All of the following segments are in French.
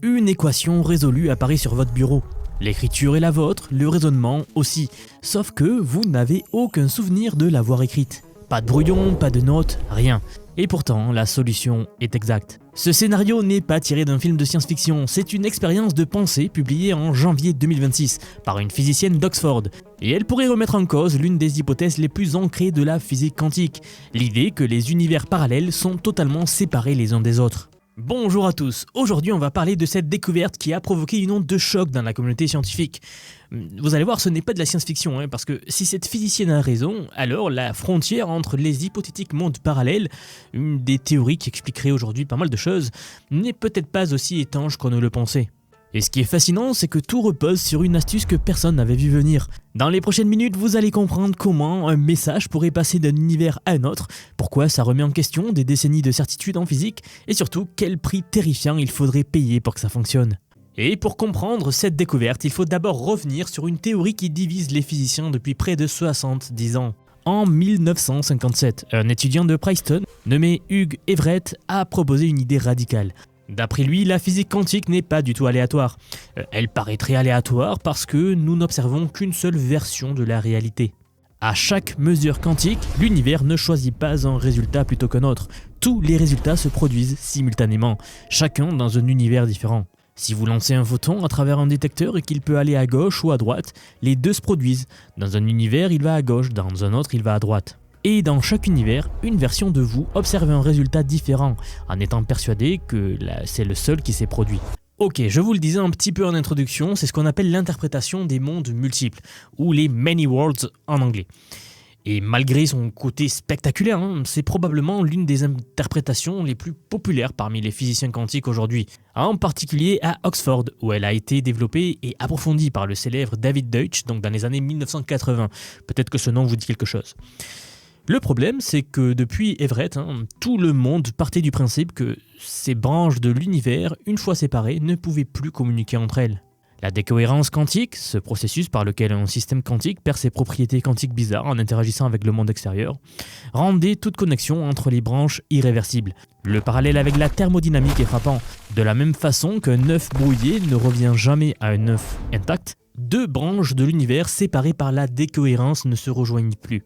Une équation résolue apparaît sur votre bureau. L'écriture est la vôtre, le raisonnement aussi. Sauf que vous n'avez aucun souvenir de l'avoir écrite. Pas de brouillon, pas de notes, rien. Et pourtant, la solution est exacte. Ce scénario n'est pas tiré d'un film de science-fiction, c'est une expérience de pensée publiée en janvier 2026 par une physicienne d'Oxford. Et elle pourrait remettre en cause l'une des hypothèses les plus ancrées de la physique quantique, l'idée que les univers parallèles sont totalement séparés les uns des autres. Bonjour à tous, aujourd'hui on va parler de cette découverte qui a provoqué une onde de choc dans la communauté scientifique. Vous allez voir, ce n'est pas de la science-fiction, parce que si cette physicienne a raison, alors la frontière entre les hypothétiques mondes parallèles, une des théories qui expliquerait aujourd'hui pas mal de choses, n'est peut-être pas aussi étanche qu'on ne le pensait. Et ce qui est fascinant, c'est que tout repose sur une astuce que personne n'avait vu venir. Dans les prochaines minutes, vous allez comprendre comment un message pourrait passer d'un univers à un autre, pourquoi ça remet en question des décennies de certitude en physique, et surtout quel prix terrifiant il faudrait payer pour que ça fonctionne. Et pour comprendre cette découverte, il faut d'abord revenir sur une théorie qui divise les physiciens depuis près de 70 ans. En 1957, un étudiant de Princeton, nommé Hugh Everett, a proposé une idée radicale. D'après lui, la physique quantique n'est pas du tout aléatoire. Elle paraîtrait aléatoire parce que nous n'observons qu'une seule version de la réalité. À chaque mesure quantique, l'univers ne choisit pas un résultat plutôt qu'un autre. Tous les résultats se produisent simultanément, chacun dans un univers différent. Si vous lancez un photon à travers un détecteur et qu'il peut aller à gauche ou à droite, les deux se produisent. Dans un univers, il va à gauche, dans un autre, il va à droite. Et dans chaque univers, une version de vous observe un résultat différent, en étant persuadé que c'est le seul qui s'est produit. Ok, je vous le disais un petit peu en introduction, c'est ce qu'on appelle l'interprétation des mondes multiples, ou les many worlds en anglais. Et malgré son côté spectaculaire, c'est probablement l'une des interprétations les plus populaires parmi les physiciens quantiques aujourd'hui, en particulier à Oxford, où elle a été développée et approfondie par le célèbre David Deutsch, donc dans les années 1980. Peut-être que ce nom vous dit quelque chose. Le problème, c'est que depuis Everett, tout le monde partait du principe que ces branches de l'univers, une fois séparées, ne pouvaient plus communiquer entre elles. La décohérence quantique, ce processus par lequel un système quantique perd ses propriétés quantiques bizarres en interagissant avec le monde extérieur, rendait toute connexion entre les branches irréversible. Le parallèle avec la thermodynamique est frappant. De la même façon qu'un œuf brouillé ne revient jamais à un œuf intact, deux branches de l'univers séparées par la décohérence ne se rejoignent plus.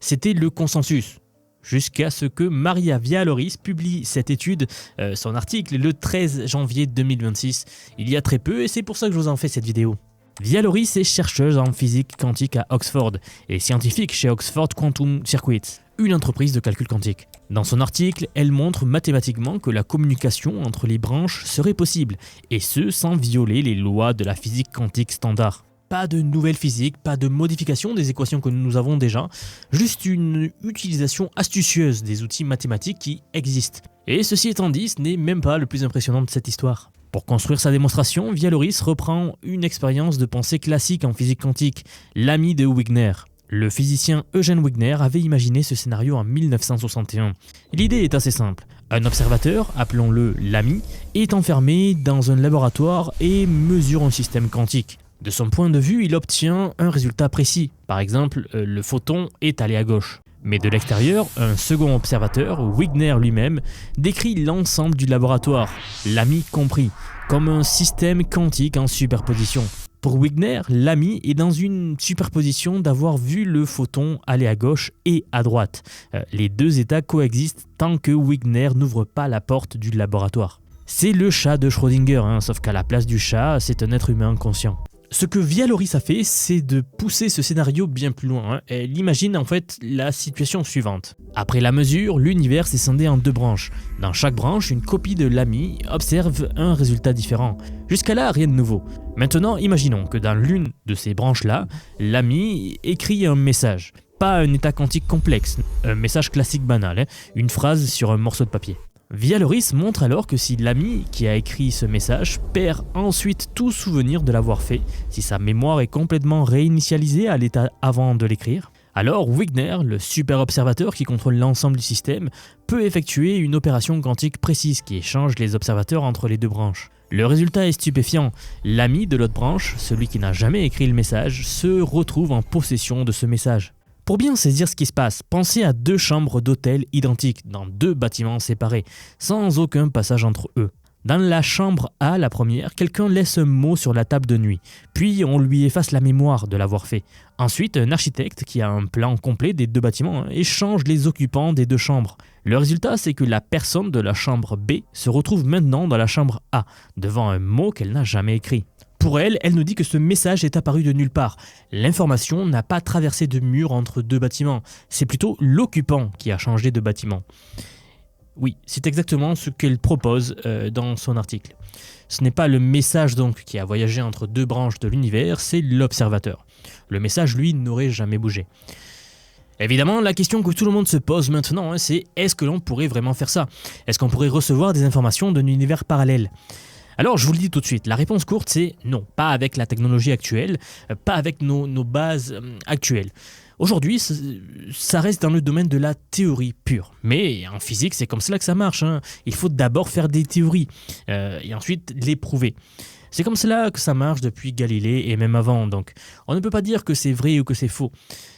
C'était le consensus, jusqu'à ce que Maria Vialoris publie cette étude, son article, le 13 janvier 2026, il y a très peu, et c'est pour ça que je vous en fais cette vidéo. Vialoris est chercheuse en physique quantique à Oxford et scientifique chez Oxford Quantum Circuits, une entreprise de calcul quantique. Dans son article, elle montre mathématiquement que la communication entre les branches serait possible, et ce sans violer les lois de la physique quantique standard. Pas de nouvelle physique, pas de modification des équations que nous avons déjà, juste une utilisation astucieuse des outils mathématiques qui existent. Et ceci étant dit, ce n'est même pas le plus impressionnant de cette histoire. Pour construire sa démonstration, Vialoris reprend une expérience de pensée classique en physique quantique, l'ami de Wigner. Le physicien Eugene Wigner avait imaginé ce scénario en 1961. L'idée est assez simple. Un observateur, appelons-le l'ami, est enfermé dans un laboratoire et mesure un système quantique. De son point de vue, il obtient un résultat précis. Par exemple, le photon est allé à gauche. Mais de l'extérieur, un second observateur, Wigner lui-même, décrit l'ensemble du laboratoire, l'ami compris, comme un système quantique en superposition. Pour Wigner, l'ami est dans une superposition d'avoir vu le photon aller à gauche et à droite. Les deux états coexistent tant que Wigner n'ouvre pas la porte du laboratoire. C'est le chat de Schrödinger, sauf qu'à la place du chat, c'est un être humain conscient. Ce que Vialoris a fait, c'est de pousser ce scénario bien plus loin. Elle imagine en fait la situation suivante. Après la mesure, l'univers s'est scindé en deux branches. Dans chaque branche, une copie de l'ami observe un résultat différent. Jusqu'à là, rien de nouveau. Maintenant, imaginons que dans l'une de ces branches-là, l'ami écrit un message. Pas un état quantique complexe, un message classique banal, une phrase sur un morceau de papier. Vialoris montre alors que si l'ami qui a écrit ce message perd ensuite tout souvenir de l'avoir fait, si sa mémoire est complètement réinitialisée à l'état avant de l'écrire, alors Wigner, le super observateur qui contrôle l'ensemble du système, peut effectuer une opération quantique précise qui échange les observateurs entre les deux branches. Le résultat est stupéfiant. L'ami de l'autre branche, celui qui n'a jamais écrit le message, se retrouve en possession de ce message. Pour bien saisir ce qui se passe, pensez à deux chambres d'hôtel identiques dans deux bâtiments séparés, sans aucun passage entre eux. Dans la chambre A, la première, quelqu'un laisse un mot sur la table de nuit, puis on lui efface la mémoire de l'avoir fait. Ensuite, un architecte qui a un plan complet des 2 bâtiments échange les occupants des 2 chambres. Le résultat, c'est que la personne de la chambre B se retrouve maintenant dans la chambre A, devant un mot qu'elle n'a jamais écrit. Pour elle, elle nous dit que ce message est apparu de nulle part. L'information n'a pas traversé de mur entre 2 bâtiments, c'est plutôt l'occupant qui a changé de bâtiment. Oui, c'est exactement ce qu'elle propose dans son article. Ce n'est pas le message donc qui a voyagé entre 2 branches de l'univers, c'est l'observateur. Le message, lui, n'aurait jamais bougé. Évidemment, la question que tout le monde se pose maintenant, c'est est-ce que l'on pourrait vraiment faire ça? Est-ce qu'on pourrait recevoir des informations d'un univers parallèle? Alors, je vous le dis tout de suite, la réponse courte, c'est non, pas avec la technologie actuelle, pas avec nos bases actuelles. Aujourd'hui, ça reste dans le domaine de la théorie pure. Mais en physique, c'est comme cela que ça marche. Il faut d'abord faire des théories et ensuite les prouver. C'est comme cela que ça marche depuis Galilée et même avant. Donc, on ne peut pas dire que c'est vrai ou que c'est faux.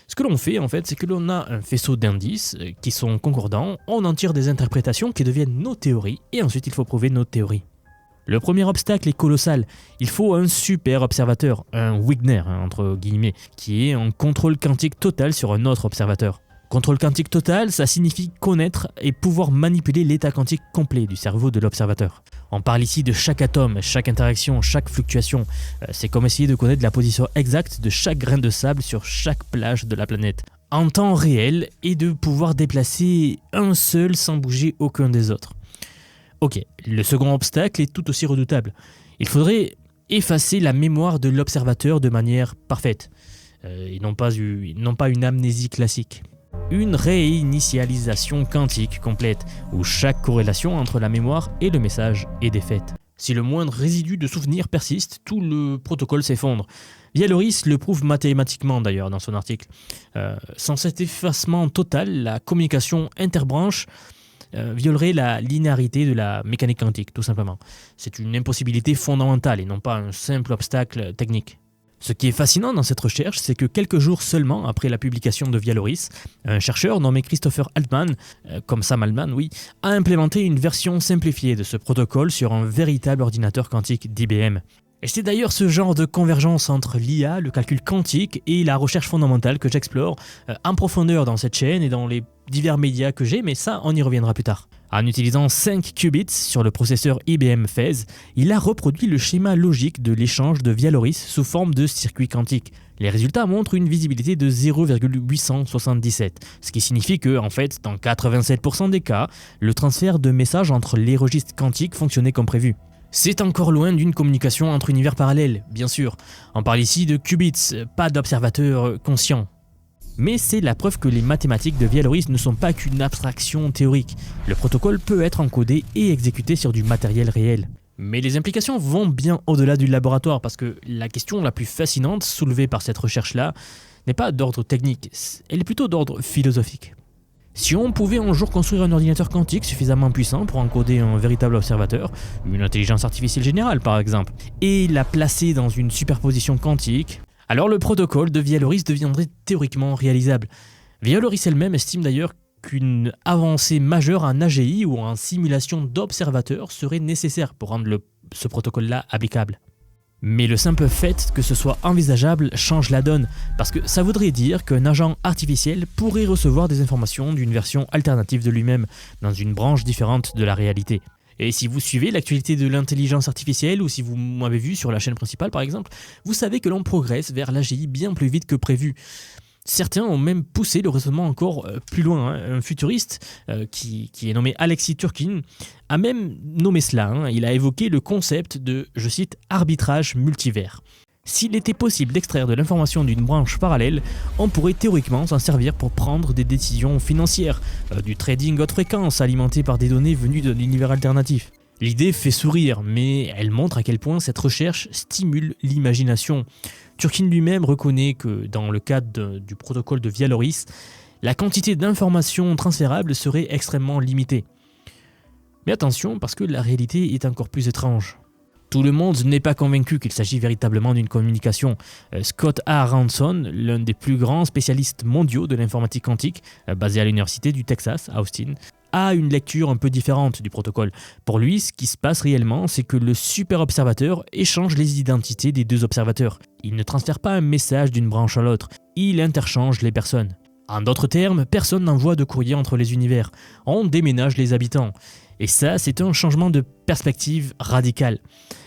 Ce que l'on fait, en fait, c'est que l'on a un faisceau d'indices qui sont concordants, on en tire des interprétations qui deviennent nos théories et ensuite il faut prouver nos théories. Le premier obstacle est colossal. Il faut un super observateur, un Wigner, entre guillemets, qui est un contrôle quantique total sur un autre observateur. Contrôle quantique total, ça signifie connaître et pouvoir manipuler l'état quantique complet du cerveau de l'observateur. On parle ici de chaque atome, chaque interaction, chaque fluctuation. C'est comme essayer de connaître la position exacte de chaque grain de sable sur chaque plage de la planète, en temps réel, et de pouvoir déplacer un seul sans bouger aucun des autres. Ok, le second obstacle est tout aussi redoutable. Il faudrait effacer la mémoire de l'observateur de manière parfaite, et non pas une amnésie classique. Une réinitialisation quantique complète, où chaque corrélation entre la mémoire et le message est défaite. Si le moindre résidu de souvenir persiste, tout le protocole s'effondre. Vialoris le prouve mathématiquement d'ailleurs dans son article. Sans cet effacement total, la communication interbranche violerait la linéarité de la mécanique quantique, tout simplement. C'est une impossibilité fondamentale et non pas un simple obstacle technique. Ce qui est fascinant dans cette recherche, c'est que quelques jours seulement après la publication de Vialoris, un chercheur nommé Christopher Altman, comme Sam Altman, oui, a implémenté une version simplifiée de ce protocole sur un véritable ordinateur quantique d'IBM. Et c'est d'ailleurs ce genre de convergence entre l'IA, le calcul quantique et la recherche fondamentale que j'explore en profondeur dans cette chaîne et dans les divers médias que j'ai, mais ça, on y reviendra plus tard. En utilisant 5 qubits sur le processeur IBM Phase, il a reproduit le schéma logique de l'échange de Vialoris sous forme de circuit quantique. Les résultats montrent une visibilité de 0,877, ce qui signifie que, en fait, dans 87% des cas, le transfert de messages entre les registres quantiques fonctionnait comme prévu. C'est encore loin d'une communication entre univers parallèles, bien sûr. On parle ici de qubits, pas d'observateurs conscients. Mais c'est la preuve que les mathématiques de Vialoris ne sont pas qu'une abstraction théorique. Le protocole peut être encodé et exécuté sur du matériel réel. Mais les implications vont bien au-delà du laboratoire, parce que la question la plus fascinante soulevée par cette recherche-là n'est pas d'ordre technique, elle est plutôt d'ordre philosophique. Si on pouvait un jour construire un ordinateur quantique suffisamment puissant pour encoder un véritable observateur, une intelligence artificielle générale par exemple, et la placer dans une superposition quantique, alors le protocole de Vialoris deviendrait théoriquement réalisable. Vialoris elle-même estime d'ailleurs qu'une avancée majeure en AGI ou en simulation d'observateurs serait nécessaire pour rendre ce protocole-là applicable. Mais le simple fait que ce soit envisageable change la donne, parce que ça voudrait dire qu'un agent artificiel pourrait recevoir des informations d'une version alternative de lui-même, dans une branche différente de la réalité. Et si vous suivez l'actualité de l'intelligence artificielle, ou si vous m'avez vu sur la chaîne principale par exemple, vous savez que l'on progresse vers l'AGI bien plus vite que prévu. Certains ont même poussé le raisonnement encore plus loin. Un futuriste qui est nommé Alexis Turkin a même nommé cela. Il a évoqué le concept de, je cite, arbitrage multivers. S'il était possible d'extraire de l'information d'une branche parallèle, on pourrait théoriquement s'en servir pour prendre des décisions financières, du trading haute fréquence alimenté par des données venues d'un univers alternatif. L'idée fait sourire, mais elle montre à quel point cette recherche stimule l'imagination. Turkin lui-même reconnaît que, dans le cadre du protocole de Vialoris, la quantité d'informations transférables serait extrêmement limitée. Mais attention, parce que la réalité est encore plus étrange. Tout le monde n'est pas convaincu qu'il s'agit véritablement d'une communication. Scott Aronson, l'un des plus grands spécialistes mondiaux de l'informatique quantique, basé à l'université du Texas, à Austin, a une lecture un peu différente du protocole. Pour lui, ce qui se passe réellement, c'est que le super-observateur échange les identités des deux observateurs. Il ne transfère pas un message d'une branche à l'autre, il interchange les personnes. En d'autres termes, personne n'envoie de courrier entre les univers, on déménage les habitants. Et ça, c'est un changement de perspective radical.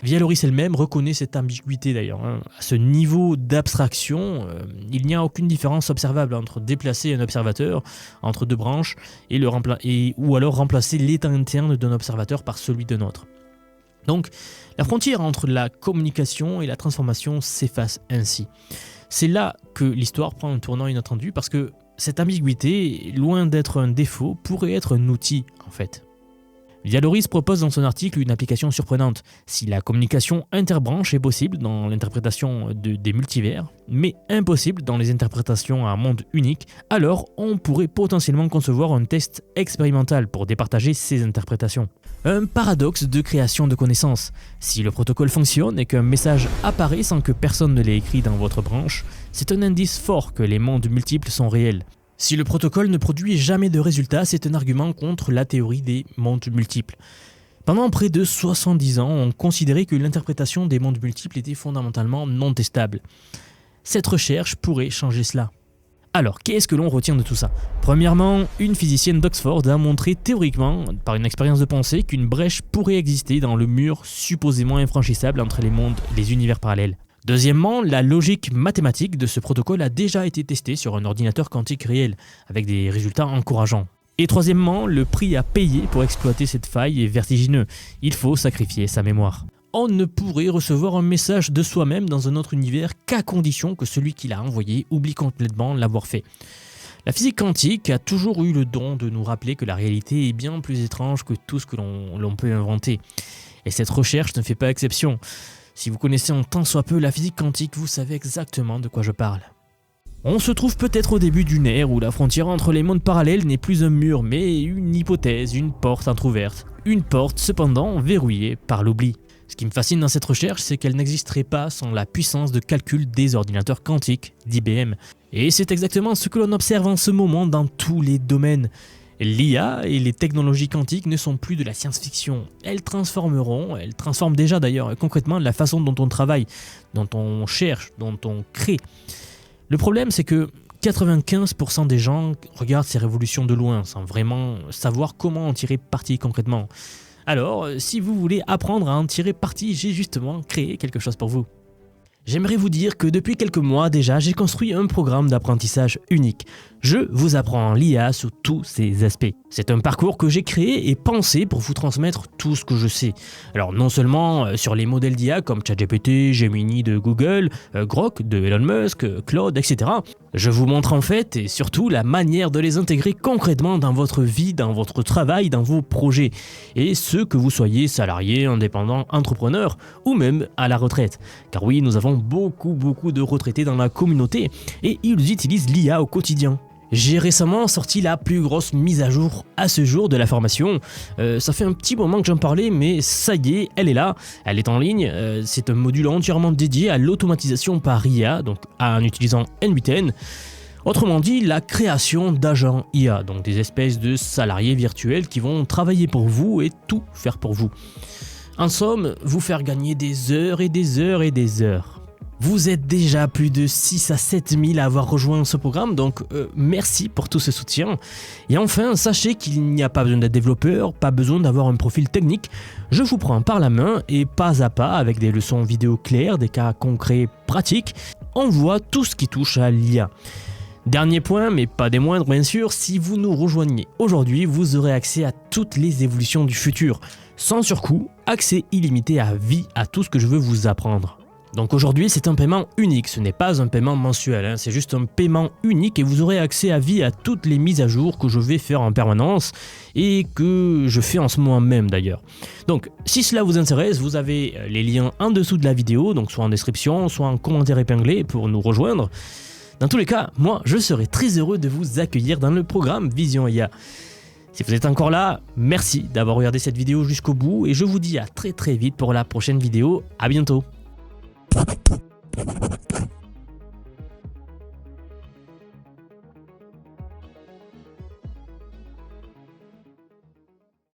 Via-Loris elle-même reconnaît cette ambiguïté d'ailleurs. À ce niveau d'abstraction, il n'y a aucune différence observable entre déplacer un observateur entre deux branches ou alors remplacer l'état interne d'un observateur par celui d'un autre. Donc, la frontière entre la communication et la transformation s'efface ainsi. C'est là que l'histoire prend un tournant inattendu parce que cette ambiguïté, loin d'être un défaut, pourrait être un outil en fait. Via-Loris propose dans son article une application surprenante. Si la communication interbranche est possible dans l'interprétation des multivers, mais impossible dans les interprétations à monde unique, alors on pourrait potentiellement concevoir un test expérimental pour départager ces interprétations. Un paradoxe de création de connaissances. Si le protocole fonctionne et qu'un message apparaît sans que personne ne l'ait écrit dans votre branche, c'est un indice fort que les mondes multiples sont réels. Si le protocole ne produit jamais de résultats, c'est un argument contre la théorie des mondes multiples. Pendant près de 70 ans, on considérait que l'interprétation des mondes multiples était fondamentalement non testable. Cette recherche pourrait changer cela. Alors, qu'est-ce que l'on retient de tout ça ? Premièrement, une physicienne d'Oxford a montré théoriquement, par une expérience de pensée, qu'une brèche pourrait exister dans le mur supposément infranchissable entre les mondes et les univers parallèles. Deuxièmement, la logique mathématique de ce protocole a déjà été testée sur un ordinateur quantique réel, avec des résultats encourageants. Et troisièmement, le prix à payer pour exploiter cette faille est vertigineux. Il faut sacrifier sa mémoire. On ne pourrait recevoir un message de soi-même dans un autre univers qu'à condition que celui qui l'a envoyé oublie complètement l'avoir fait. La physique quantique a toujours eu le don de nous rappeler que la réalité est bien plus étrange que tout ce que l'on peut inventer. Et cette recherche ne fait pas exception. Si vous connaissez un tant soit peu la physique quantique, vous savez exactement de quoi je parle. On se trouve peut-être au début d'une ère où la frontière entre les mondes parallèles n'est plus un mur, mais une hypothèse, une porte entrouverte. Une porte cependant verrouillée par l'oubli. Ce qui me fascine dans cette recherche, c'est qu'elle n'existerait pas sans la puissance de calcul des ordinateurs quantiques d'IBM. Et c'est exactement ce que l'on observe en ce moment dans tous les domaines. L'IA et les technologies quantiques ne sont plus de la science-fiction. Elles transforment déjà d'ailleurs concrètement la façon dont on travaille, dont on cherche, dont on crée. Le problème, c'est que 95% des gens regardent ces révolutions de loin, sans vraiment savoir comment en tirer parti concrètement. Alors, si vous voulez apprendre à en tirer parti, j'ai justement créé quelque chose pour vous. J'aimerais vous dire que depuis quelques mois déjà, j'ai construit un programme d'apprentissage unique. Je vous apprends l'IA sous tous ses aspects. C'est un parcours que j'ai créé et pensé pour vous transmettre tout ce que je sais. Alors non seulement sur les modèles d'IA comme ChatGPT, Gemini de Google, Grok de Elon Musk, Claude, etc. Je vous montre en fait et surtout la manière de les intégrer concrètement dans votre vie, dans votre travail, dans vos projets. Et ce que vous soyez salarié, indépendant, entrepreneur ou même à la retraite. Car oui, nous avons beaucoup de retraités dans la communauté et ils utilisent l'IA au quotidien. J'ai récemment sorti la plus grosse mise à jour à ce jour de la formation. Ça fait un petit moment que j'en parlais, mais ça y est, elle est là, elle est en ligne. C'est un module entièrement dédié à l'automatisation par IA, donc en utilisant N8N. Autrement dit, la création d'agents IA, donc des espèces de salariés virtuels qui vont travailler pour vous et tout faire pour vous. En somme, vous faire gagner des heures et des heures et des heures. Vous êtes déjà plus de 6 à 7 000 à avoir rejoint ce programme, donc merci pour tout ce soutien. Et enfin, sachez qu'il n'y a pas besoin d'être développeur, pas besoin d'avoir un profil technique. Je vous prends par la main et pas à pas, avec des leçons vidéo claires, des cas concrets pratiques, on voit tout ce qui touche à l'IA. Dernier point, mais pas des moindres bien sûr, si vous nous rejoignez aujourd'hui, vous aurez accès à toutes les évolutions du futur. Sans surcoût, accès illimité à vie à tout ce que je veux vous apprendre. Donc aujourd'hui, c'est un paiement unique, ce n'est pas un paiement mensuel, c'est juste un paiement unique et vous aurez accès à vie à toutes les mises à jour que je vais faire en permanence et que je fais en ce moment même d'ailleurs. Donc si cela vous intéresse, vous avez les liens en dessous de la vidéo, donc soit en description, soit en commentaire épinglé pour nous rejoindre. Dans tous les cas, moi je serai très heureux de vous accueillir dans le programme Vision IA. Si vous êtes encore là, merci d'avoir regardé cette vidéo jusqu'au bout et je vous dis à très vite pour la prochaine vidéo. À bientôt.